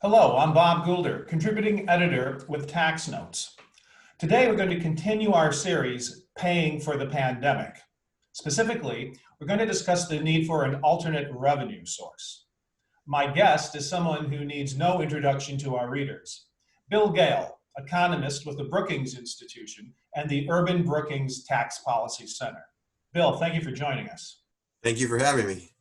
Hello, I'm Bob Goulder, contributing editor with Tax Notes. Today we're going to continue our series, Paying for the Pandemic. Specifically, we're going to discuss the need for an alternate revenue source. My guest is someone who needs no introduction to our readers. Bill Gale, economist with the Brookings Institution and the Urban-Brookings Tax Policy Center. Bill, thank you for joining us. Thank you for having me.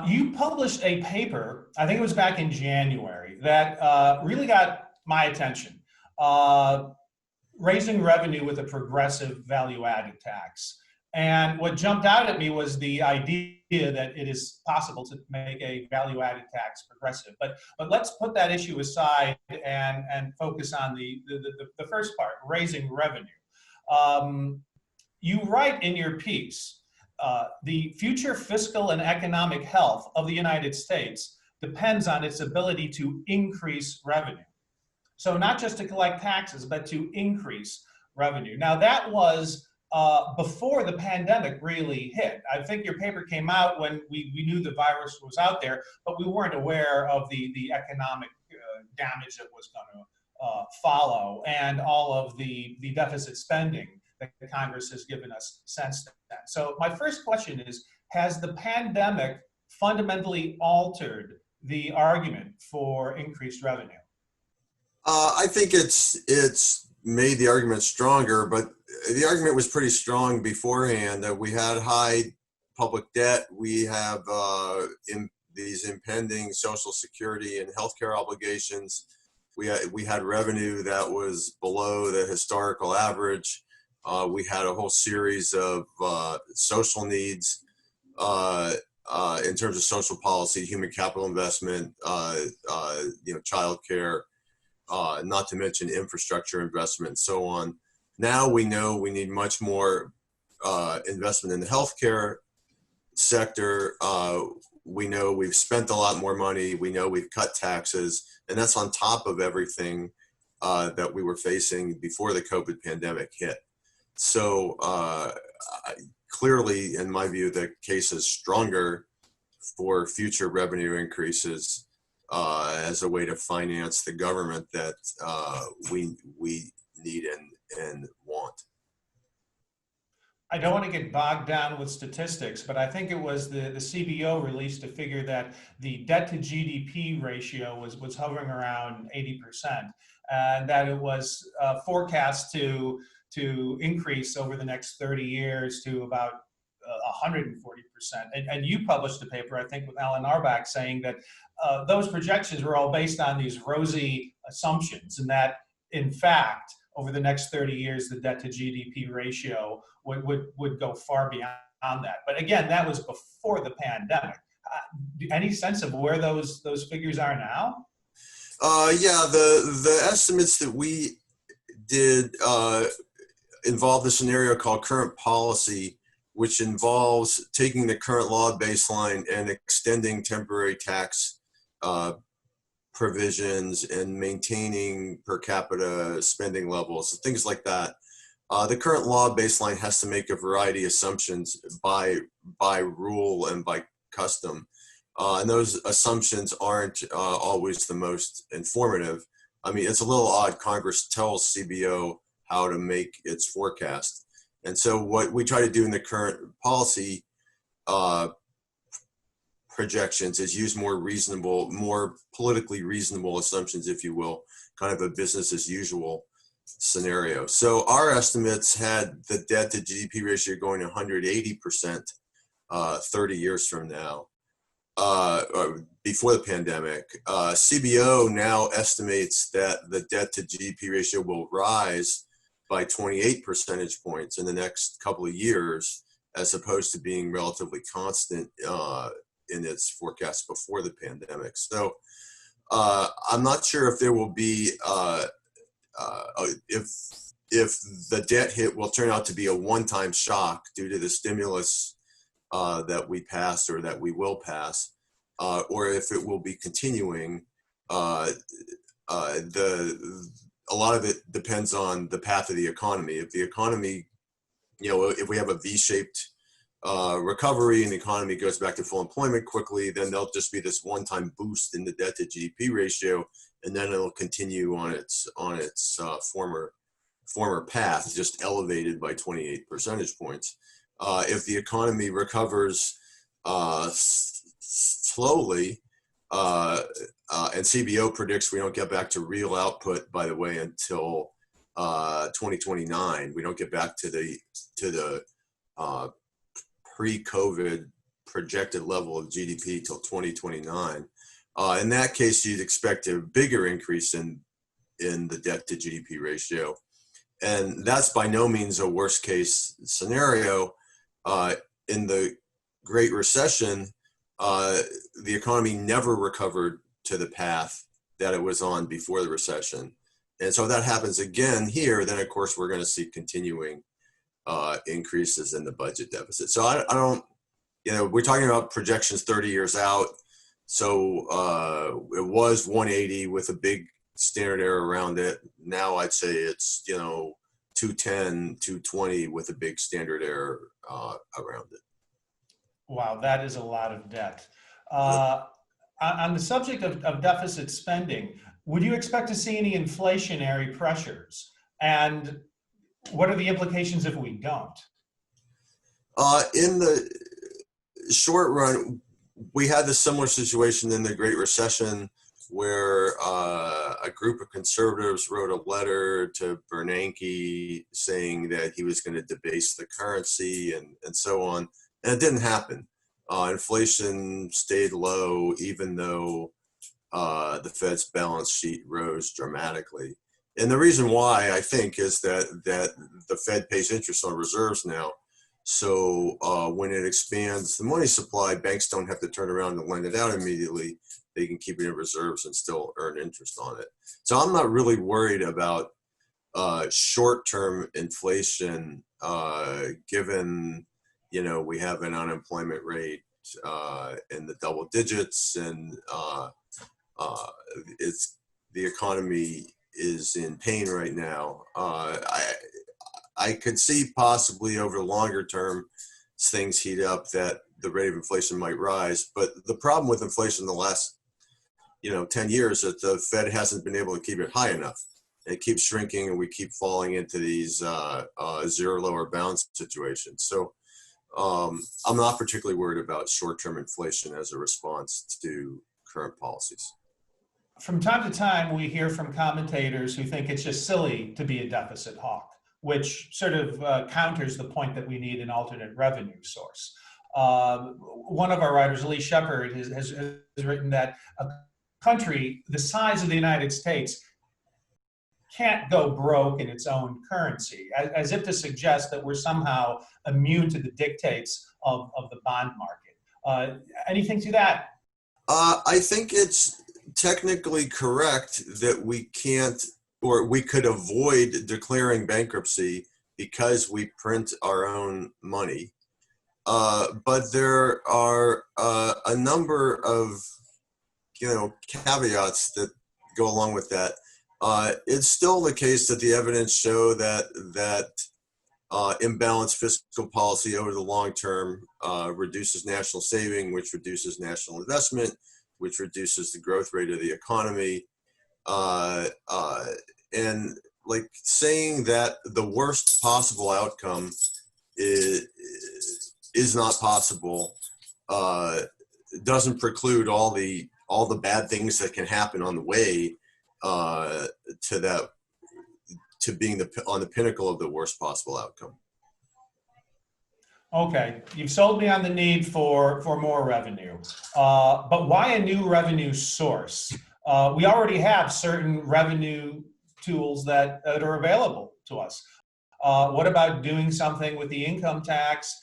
You published a paper, I think it was back in January, that really got my attention. Raising revenue with a progressive value-added tax. And what jumped out at me was the idea that it is possible to make a value-added tax progressive. But let's put that issue aside and focus on the first part, raising revenue. You write in your piece, the future fiscal and economic health of the United States depends on its ability to increase revenue. So not just to collect taxes, but to increase revenue. Now that was before the pandemic really hit. I think your paper came out when we knew the virus was out there, but we weren't aware of the economic damage that was going to follow and all of the deficit spending that Congress has given us since then. So my first question is, has the pandemic fundamentally altered the argument for increased revenue? I think it's made the argument stronger, but the argument was pretty strong beforehand. That we had high public debt, we have these impending Social Security and healthcare obligations. We had revenue that was below the historical average. We had a whole series of social needs in terms of social policy, human capital investment, child care, not to mention infrastructure investment and so on. Now we know we need much more investment in the healthcare sector. We know we've spent a lot more money. We know we've cut taxes, and that's on top of everything that we were facing before the COVID pandemic hit. So clearly, in my view, the case is stronger for future revenue increases as a way to finance the government that we need and want. I don't want to get bogged down with statistics, but I think it was the CBO released a figure that the debt to GDP ratio was hovering around 80%, and that it was forecast to increase over the next 30 years to about 140%. And you published a paper, I think, with Alan Arbach saying that those projections were all based on these rosy assumptions, and that, in fact, over the next 30 years, the debt to GDP ratio would go far beyond that. But again, that was before the pandemic. Any sense of where those figures are now? Yeah, the estimates that we did involved a scenario called current policy, which involves taking the current law baseline and extending temporary tax provisions and maintaining per capita spending levels, things like that. The current law baseline has to make a variety of assumptions by rule and by custom. And those assumptions aren't always the most informative. I mean, it's a little odd. Congress tells CBO how to make its forecast. And so what we try to do in the current policy projections is use more reasonable, more politically reasonable assumptions, if you will, kind of a business as usual scenario. So our estimates had the debt to GDP ratio going to 180% 30 years from now, before the pandemic. CBO now estimates that the debt to GDP ratio will rise by 28 percentage points in the next couple of years, as opposed to being relatively constant in its forecast before the pandemic. So I'm not sure if there will be, if the debt hit will turn out to be a one-time shock due to the stimulus that we passed or that we will pass, or if it will be continuing. A lot of it depends on the path of the economy. If the economy, if we have a V-shaped recovery and the economy goes back to full employment quickly, then there'll just be this one-time boost in the debt to GDP ratio, and then it'll continue on its former path, just elevated by 28 percentage points. If the economy recovers slowly, and CBO predicts we don't get back to real output, by the way, until 2029. We don't get back to the pre-COVID projected level of GDP till 2029. In that case, you'd expect a bigger increase in the debt to GDP ratio. And that's by no means a worst case scenario. In the Great Recession, the economy never recovered to the path that it was on before the recession. And so if that happens again here, then of course we're going to see continuing increases in the budget deficit. So I don't, we're talking about projections 30 years out. So it was 180 with a big standard error around it. Now I'd say it's, 210, 220 with a big standard error around it. Wow, that is a lot of debt. On the subject of deficit spending, would you expect to see any inflationary pressures? And what are the implications if we don't? In the short run, we had a similar situation in the Great Recession where a group of conservatives wrote a letter to Bernanke saying that he was going to debase the currency and so on. And it didn't happen. Inflation stayed low, even though the Fed's balance sheet rose dramatically. And the reason why, I think, is that the Fed pays interest on reserves now. So when it expands the money supply, banks don't have to turn around and lend it out immediately. They can keep it in reserves and still earn interest on it. So I'm not really worried about short-term inflation, given we have an unemployment rate in the double digits, and the economy is in pain right now. I could see possibly over the longer term things heat up that the rate of inflation might rise. But the problem with inflation in the last 10 years is that the Fed hasn't been able to keep it high enough. It keeps shrinking, and we keep falling into these zero lower bound situations. So I'm not particularly worried about short-term inflation as a response to current policies. From time to time, we hear from commentators who think it's just silly to be a deficit hawk, which sort of counters the point that we need an alternate revenue source. One of our writers, Lee Shepard, has written that a country the size of the United States can't go broke in its own currency, as if to suggest that we're somehow immune to the dictates of the bond market. Anything to that? I think it's technically correct that we can't, or we could avoid declaring bankruptcy because we print our own money. But there are a number of caveats that go along with that. It's still the case that the evidence show that imbalanced fiscal policy over the long term reduces national saving, which reduces national investment, which reduces the growth rate of the economy. And like saying that the worst possible outcome is not possible doesn't preclude all the bad things that can happen on the way to being on the pinnacle of the worst possible outcome. Okay, you've sold me on the need for more revenue, but why a new revenue source? We already have certain revenue tools that are available to us. What about doing something with the income tax,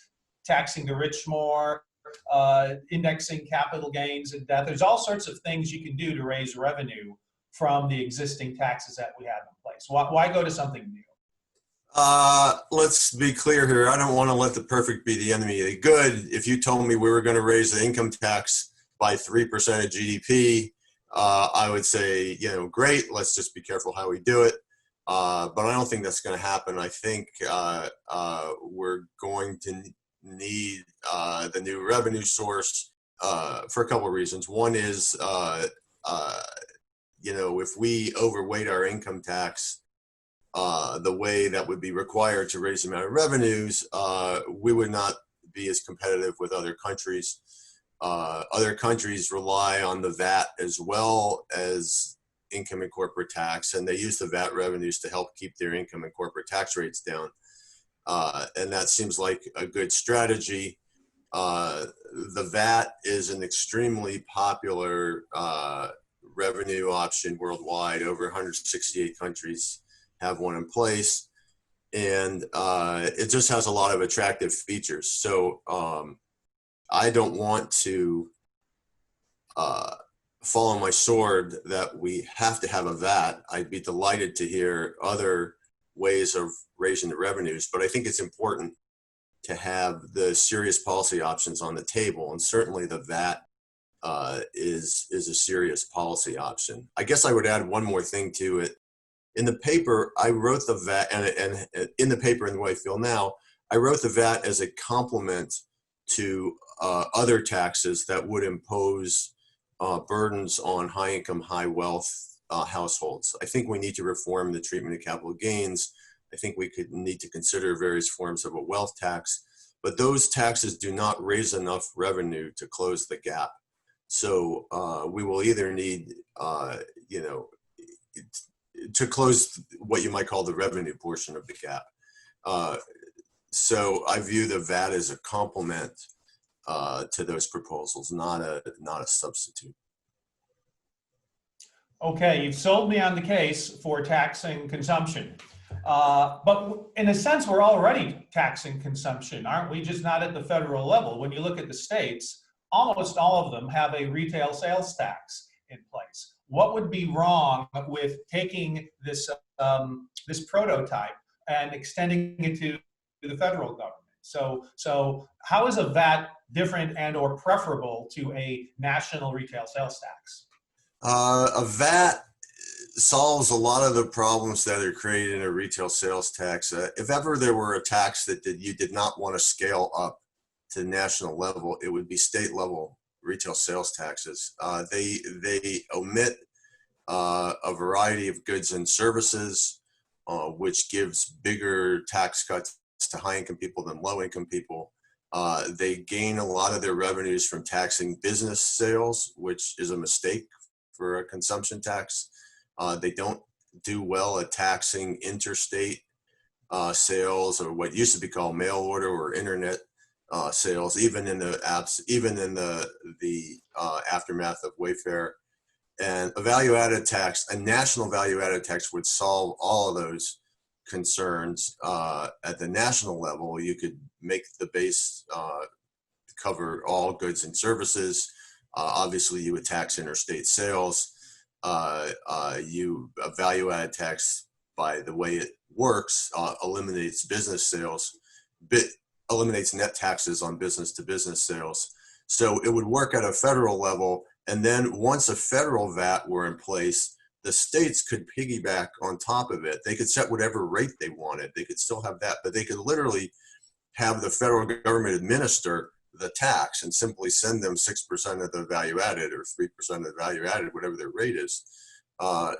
taxing the rich more, indexing capital gains and debt? There's all sorts of things you can do to raise revenue from the existing taxes that we have in place. Why go to something new? Let's be clear here. I don't want to let the perfect be the enemy of the good. If you told me we were going to raise the income tax by 3% of GDP, I would say, great, let's just be careful how we do it. But I don't think that's going to happen. I think we're going to need the new revenue source for a couple of reasons. One is, if we overweight our income tax the way that would be required to raise the amount of revenues, we would not be as competitive with other countries. Other countries rely on the VAT as well as income and corporate tax, and they use the VAT revenues to help keep their income and corporate tax rates down. And that seems like a good strategy. The VAT is an extremely popular revenue option worldwide. Over 168 countries have one in place, and it just has a lot of attractive features. So I don't want to fall on my sword that we have to have a VAT. I'd be delighted to hear other ways of raising the revenues, but I think it's important to have the serious policy options on the table, and certainly the VAT is a serious policy option. I guess I would add one more thing to it. In the paper, I wrote the VAT, and in the paper, in the way I feel now, I wrote the VAT as a complement to other taxes that would impose burdens on high income, high wealth households. I think we need to reform the treatment of capital gains. I think we need to consider various forms of a wealth tax, but those taxes do not raise enough revenue to close the gap. So we will either need, to close what you might call the revenue portion of the gap. So I view the VAT as a complement to those proposals, not a substitute. Okay, you've sold me on the case for taxing consumption. But in a sense, we're already taxing consumption, aren't we? Just not at the federal level. When you look at the states, almost all of them have a retail sales tax in place. What would be wrong with taking this this prototype and extending it to the federal government? So how is a VAT different and or preferable to a national retail sales tax? A VAT solves a lot of the problems that are created in a retail sales tax. If ever there were a tax that you did not want to scale up to the national level, it would be state level retail sales taxes. They omit a variety of goods and services, which gives bigger tax cuts to high income people than low income people. They gain a lot of their revenues from taxing business sales, which is a mistake for a consumption tax. They don't do well at taxing interstate sales, or what used to be called mail order or internet sales, even in the apps, even in the aftermath of Wayfair. And a value-added tax, a national value-added tax, would solve all of those concerns. At the national level, you could make the base cover all goods and services. Obviously, you would tax interstate sales. A value-added tax, by the way it works, eliminates business sales, eliminates net taxes on business-to-business sales. So it would work at a federal level, and then once a federal VAT were in place, the states could piggyback on top of it. They could set whatever rate they wanted. They could still have that, but they could literally have the federal government administer the tax and simply send them 6% of the value added or 3% of the value added, whatever their rate is.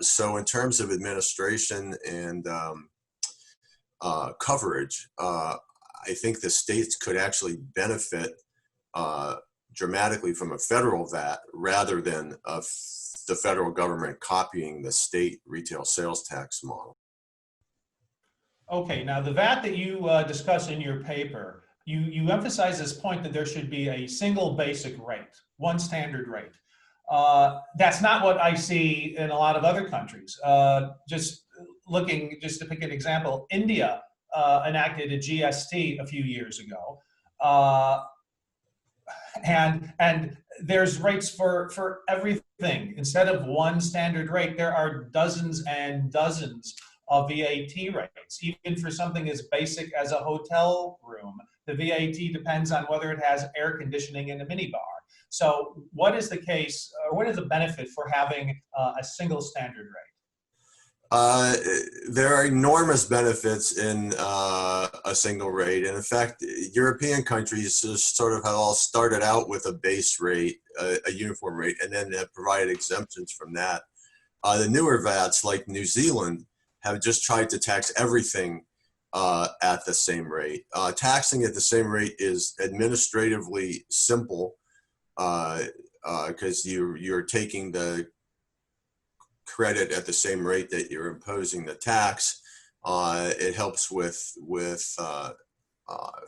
So in terms of administration and coverage, I think the states could actually benefit dramatically from a federal VAT rather than the federal government copying the state retail sales tax model. Okay, now the VAT that you discuss in your paper, you emphasize this point that there should be a single basic rate, one standard rate. That's not what I see in a lot of other countries. Just to pick an example, India enacted a GST a few years ago. And there's rates for everything. Instead of one standard rate, there are dozens and dozens of VAT rates. Even for something as basic as a hotel room, the VAT depends on whether it has air conditioning in a minibar. So what is the case, or what is the benefit for having a single standard rate? Uh, there are enormous benefits in a single rate. And in fact, European countries just sort of have all started out with a base rate, a uniform rate, and then have provided exemptions from that. The newer VATs, like New Zealand, have just tried to tax everything at the same rate. Taxing at the same rate is administratively simple because you're taking the credit at the same rate that you're imposing the tax. It helps with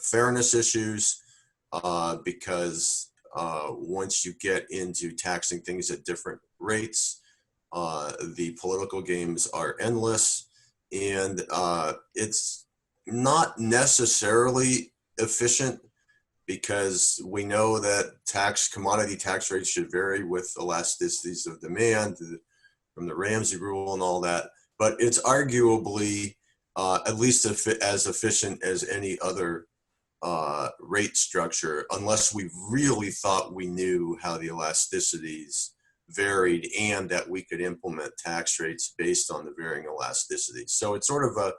fairness issues because once you get into taxing things at different rates, the political games are endless, and it's not necessarily efficient because we know that commodity tax rates should vary with elasticities of demand from the Ramsey rule and all that, but it's arguably at least as efficient as any other rate structure, unless we really thought we knew how the elasticities varied and that we could implement tax rates based on the varying elasticities. So it's sort of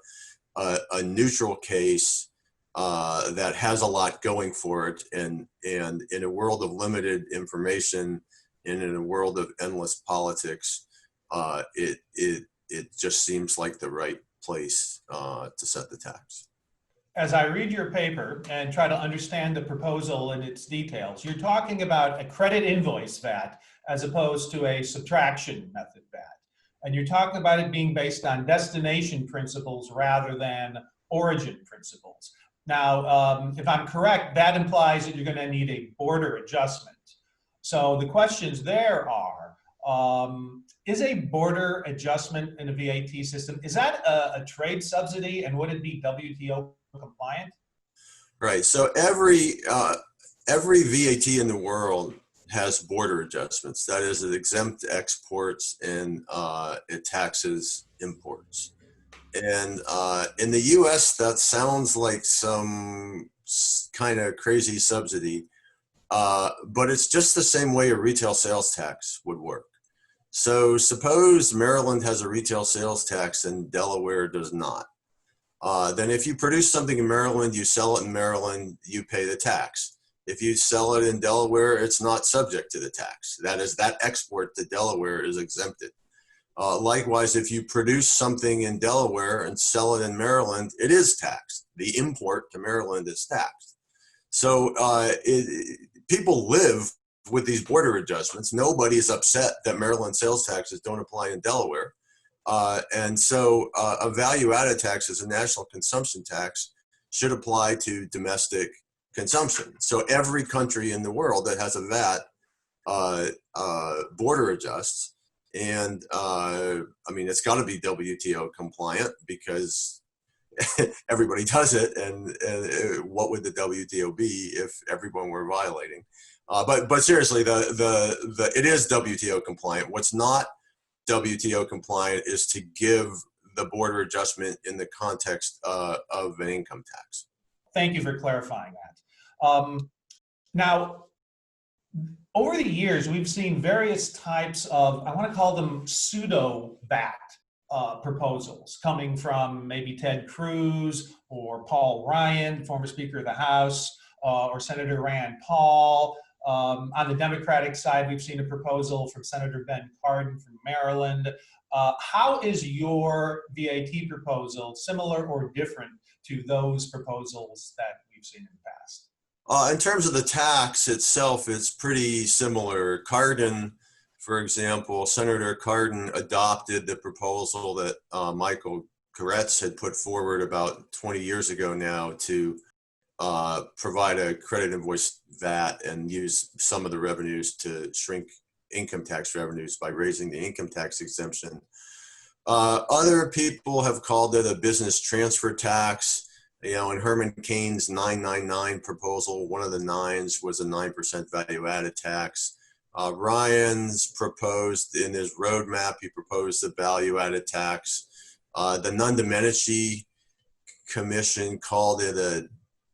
a neutral case that has a lot going for it, and in a world of limited information and in a world of endless politics, it just seems like the right place to set the tax. As I read your paper and try to understand the proposal and its details, you're talking about a credit invoice VAT as opposed to a subtraction method VAT. And you're talking about it being based on destination principles rather than origin principles. Now, if I'm correct, that implies that you're going to need a border adjustment. So the questions there are, is a border adjustment in a VAT system, is that a trade subsidy, and would it be WTO compliant? Right. So every VAT in the world has border adjustments. That is, it exempts exports and it taxes imports. And in the U.S., that sounds like some kind of crazy subsidy, but it's just the same way a retail sales tax would work. So suppose Maryland has a retail sales tax and Delaware does not. Then if you produce something in Maryland, you sell it in Maryland, you pay the tax. If you sell it in Delaware, it's not subject to the tax. That is, that export to Delaware is exempted. Likewise, if you produce something in Delaware and sell it in Maryland, it is taxed. The import to Maryland is taxed. So people live with these border adjustments. Nobody is upset that Maryland sales taxes don't apply in Delaware. And so a value-added tax as a national consumption tax should apply to domestic consumption. So every country in the world that has a VAT border adjusts. And I mean, it's got to be WTO compliant because everybody does it. And what would the WTO be if everyone were violating? But seriously, it is WTO compliant. What's not WTO compliant is to give the border adjustment in the context of an income tax. Thank you for clarifying that. Now, over the years, we've seen various types of, I want to call them pseudo-VAT proposals coming from maybe Ted Cruz or Paul Ryan, former Speaker of the House, or Senator Rand Paul. On the Democratic side, we've seen a proposal from Senator Ben Cardin from Maryland. How is your VAT proposal similar or different to those proposals that we've seen in the past? In terms of the tax itself, it's pretty similar. Cardin, for example, Senator Cardin adopted the proposal that Michael Koretz had put forward about 20 years ago now to provide a credit invoice VAT and use some of the revenues to shrink income tax revenues by raising the income tax exemption. Other people have called it a business transfer tax. You know, in Herman Cain's 999 proposal, one of the nines was a 9% value-added tax. Ryan's proposed in his roadmap, he proposed a value-added tax. The Nunn-Domenici Commission called it a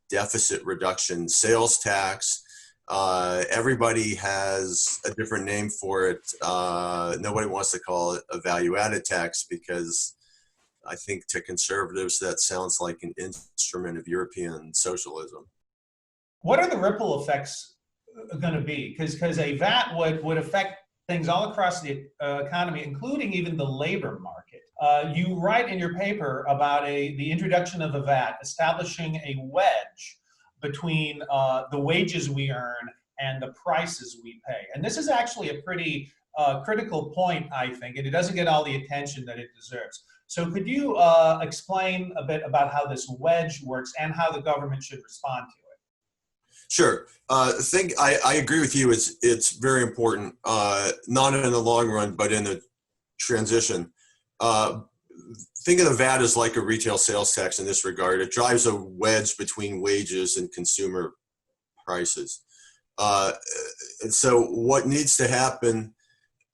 deficit reduction sales tax. Everybody has a different name for it. Nobody wants to call it a value-added tax because I think to conservatives, that sounds like an instrument of European socialism. What are the ripple effects going to be? Because a VAT would affect things all across the economy, including even the labor market. You write in your paper about the introduction of a VAT, establishing a wedge between the wages we earn and the prices we pay. And this is actually a pretty critical point, I think, and it doesn't get all the attention that it deserves. So could you explain a bit about how this wedge works and how the government should respond to it? Sure. I agree with you. It's very important, not in the long run, but in the transition. Think of the VAT as like a retail sales tax in this regard. It drives a wedge between wages and consumer prices. And so what needs to happen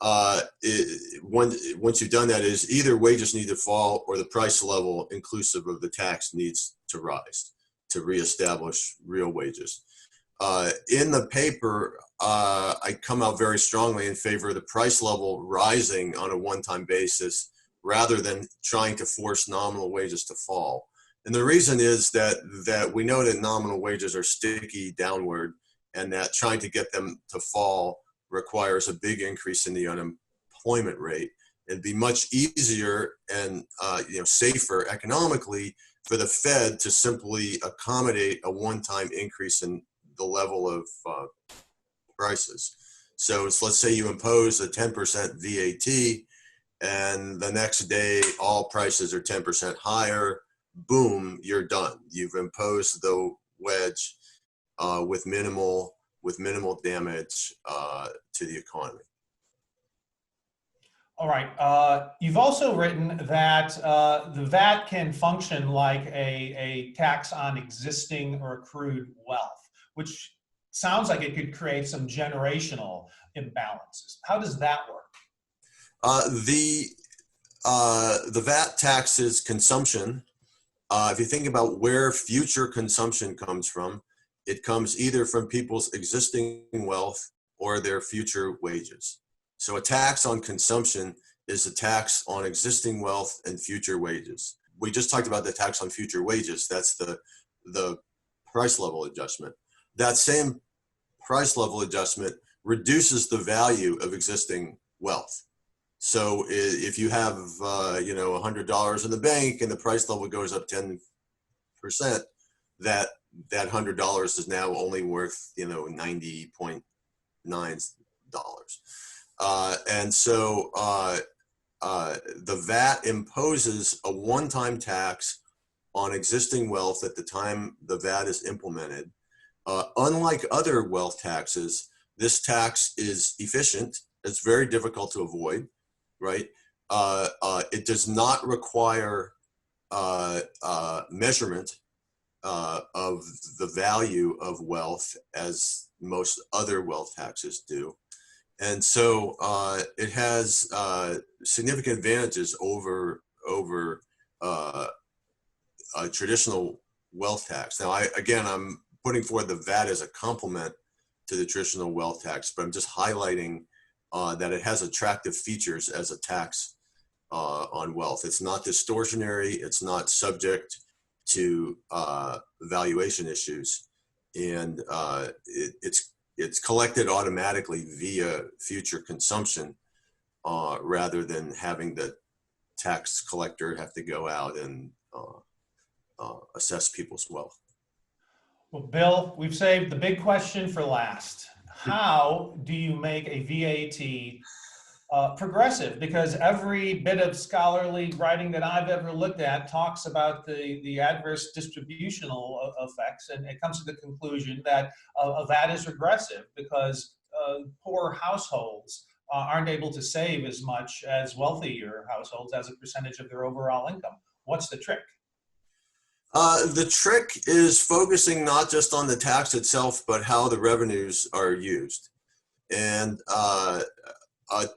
once you've done that is either wages need to fall or the price level inclusive of the tax needs to rise to reestablish real wages. In the paper, I come out very strongly in favor of the price level rising on a one-time basis rather than trying to force nominal wages to fall. And the reason is that we know that nominal wages are sticky downward and that trying to get them to fall requires a big increase in the unemployment rate. It'd be much easier and safer economically for the Fed to simply accommodate a one-time increase in the level of prices. So let's say you impose a 10% VAT and the next day all prices are 10% higher, boom, you're done. You've imposed the wedge with minimal damage to the economy. All right. You've also written that the VAT can function like a tax on existing or accrued wealth, which sounds like it could create some generational imbalances. How does that work? The VAT taxes consumption. If you think about where future consumption comes from, it comes either from people's existing wealth or their future wages. So a tax on consumption is a tax on existing wealth and future wages. We just talked about the tax on future wages. That's the price level adjustment. That same price level adjustment reduces the value of existing wealth. So if you have $100 in the bank and the price level goes up 10%, that $100 is now only worth $90.9. And so the VAT imposes a one-time tax on existing wealth at the time the VAT is implemented. Unlike other wealth taxes, this tax is efficient. It's very difficult to avoid, right? It does not require measurement of the value of wealth as most other wealth taxes do. And so it has significant advantages over a traditional wealth tax. Now, I'm putting forward the VAT as a complement to the traditional wealth tax, but I'm just highlighting that it has attractive features as a tax on wealth. It's not distortionary. It's not subject to valuation issues, and it's collected automatically via future consumption rather than having the tax collector have to go out and assess people's wealth. Well, Bill, we've saved the big question for last. How do you make a VAT progressive? Because every bit of scholarly writing that I've ever looked at talks about the adverse distributional effects, and it comes to the conclusion that a VAT is regressive because poor households aren't able to save as much as wealthier households as a percentage of their overall income. What's the trick? The trick is focusing not just on the tax itself, but how the revenues are used. And a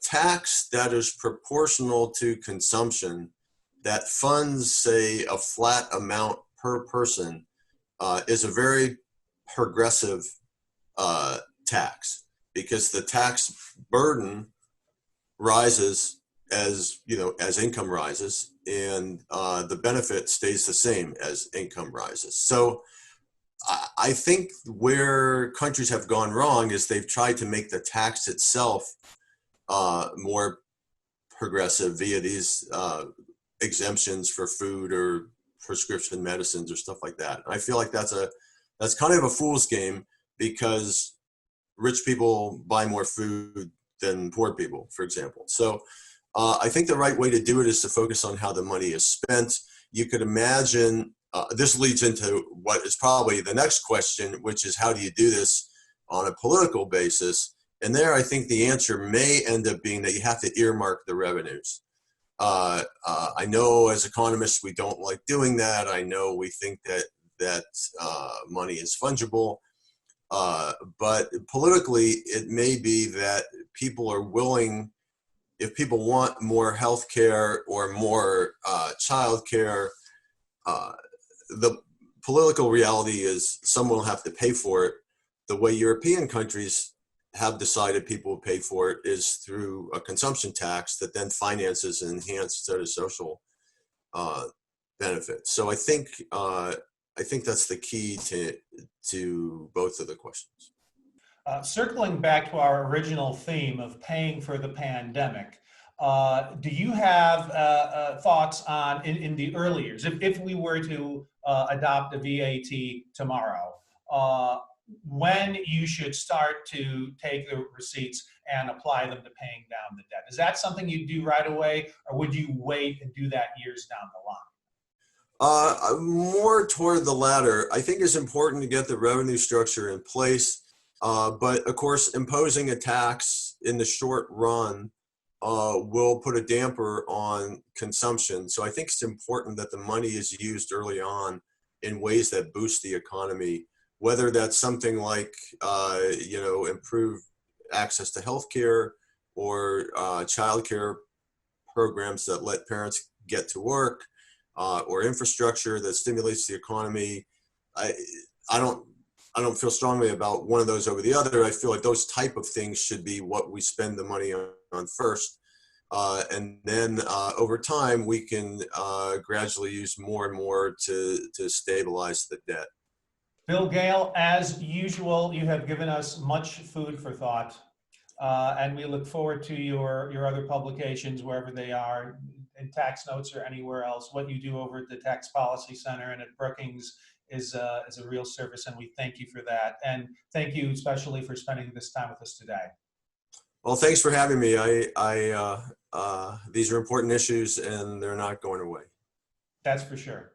tax that is proportional to consumption, that funds, say, a flat amount per person, is a very progressive tax, because the tax burden rises as you know, as income rises, and the benefit stays the same as income rises. So I think where countries have gone wrong is they've tried to make the tax itself more progressive via these exemptions for food or prescription medicines or stuff like that. And I feel like that's kind of a fool's game, because rich people buy more food than poor people, for example. So I think the right way to do it is to focus on how the money is spent. You could imagine, this leads into what is probably the next question, which is how do you do this on a political basis? And there, I think the answer may end up being that you have to earmark the revenues. I know as economists, we don't like doing that. I know we think that money is fungible. But politically, it may be that people are willing, if people want more health care or more child care, the political reality is someone will have to pay for it. The way European countries have decided people will pay for it is through a consumption tax that then finances an enhanced sort of social benefits. So I think that's the key to both of the questions. Circling back to our original theme of paying for the pandemic, do you have thoughts on, in the early years, if we were to adopt a VAT tomorrow, when you should start to take the receipts and apply them to paying down the debt? Is that something you do right away, or would you wait and do that years down the line? More toward the latter. I think it's important to get the revenue structure in place. But of course, imposing a tax in the short run will put a damper on consumption. So I think it's important that the money is used early on in ways that boost the economy, whether that's something like, improved access to healthcare or childcare programs that let parents get to work, or infrastructure that stimulates the economy. I don't feel strongly about one of those over the other. I feel like those type of things should be what we spend the money on first. And then over time, we can gradually use more and more to stabilize the debt. Bill, Gale, as usual, you have given us much food for thought, and we look forward to your other publications, wherever they are, in Tax Notes or anywhere else. What you do over at the Tax Policy Center and at Brookings is a real service, and we thank you for that. And thank you especially for spending this time with us today. Well, thanks for having me. These are important issues, and they're not going away. That's for sure.